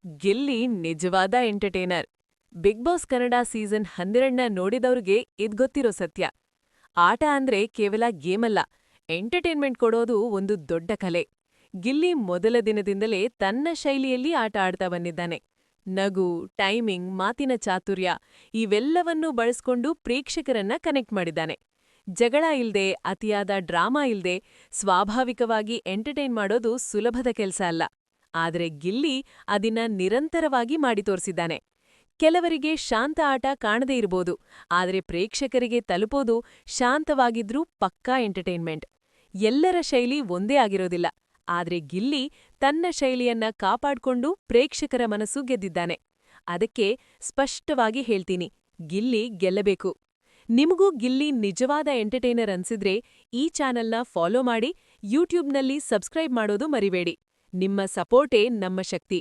ಗಿಲ್ಲಿ ನಿಜವಾದ entertainer. Bigg Boss Kannada season 12ನ ನೋಡಿದವ್ರಿಗೆ ಇದ್ ಗೊತ್ತಿರೋ ಸತ್ಯ. ಆಟ ಅಂದ್ರೆ ಕೇವಲ ಗೇಮಲ್ಲ, ಎಂಟರ್ಟೈನ್ಮೆಂಟ್ ಕೊಡೋದು ಒಂದು ದೊಡ್ಡ ಕಲೆ. ಗಿಲ್ಲಿ ಮೊದಲ ದಿನದಿಂದಲೇ ತನ್ನ ಶೈಲಿಯಲ್ಲಿ ಆಟ ಆಡ್ತಾ ಬಂದಿದ್ದಾನೆ. ನಗು, ಟೈಮಿಂಗ್, ಮಾತಿನ ಚಾತುರ್ಯ ಇವೆಲ್ಲವನ್ನೂ ಬಳಸ್ಕೊಂಡು ಪ್ರೇಕ್ಷಕರನ್ನ ಕನೆಕ್ಟ್ ಮಾಡಿದ್ದಾನೆ. ಜಗಳ ಇಲ್ದೆ, ಅತಿಯಾದ ಡ್ರಾಮಾ ಇಲ್ದೆ ಸ್ವಾಭಾವಿಕವಾಗಿ ಎಂಟರ್ಟೈನ್ ಮಾಡೋದು ಸುಲಭದ ಕೆಲ್ಸ ಅಲ್ಲ. ಆದ್ರೆ ಗಿಲ್ಲಿ ಅದನ್ನ ನಿರಂತರವಾಗಿ ಮಾಡಿ ತೋರ್ಸಿದ್ದಾನೆ. ಕೆಲವರಿಗೆ ಶಾಂತ ಆಟ ಕಾಣದೇ ಇರ್ಬೋದು, ಆದ್ರೆ ಪ್ರೇಕ್ಷಕರಿಗೆ ತಲುಪೋದು ಶಾಂತವಾಗಿದ್ರೂ ಪಕ್ಕಾ ಎಂಟರ್ಟೈನ್ಮೆಂಟ್. ಎಲ್ಲರ ಶೈಲಿ ಒಂದೇ ಆಗಿರೋದಿಲ್ಲ, ಆದ್ರೆ ಗಿಲ್ಲಿ ತನ್ನ ಶೈಲಿಯನ್ನ ಕಾಪಾಡ್ಕೊಂಡು ಪ್ರೇಕ್ಷಕರ ಮನಸ್ಸು ಗೆದ್ದಿದ್ದಾನೆ. ಅದಕ್ಕೆ ಸ್ಪಷ್ಟವಾಗಿ ಹೇಳ್ತೀನಿ, ಗಿಲ್ಲಿ ಗೆಲ್ಲಬೇಕು. ನಿಮಗೂ ಗಿಲ್ಲಿ ನಿಜವಾದ ಎಂಟರ್ಟೈನರ್ ಅನ್ಸಿದ್ರೆ ಈ ಚಾನೆಲ್ನ ಫಾಲೋ ಮಾಡಿ, ಯೂಟ್ಯೂಬ್ನಲ್ಲಿ ಸಬ್ಸ್ಕ್ರೈಬ್ ಮಾಡೋದು ಮರಿಬೇಡಿ. ನಿಮ್ಮ ಸಪೋರ್ಟೇ ನಮ್ಮ ಶಕ್ತಿ.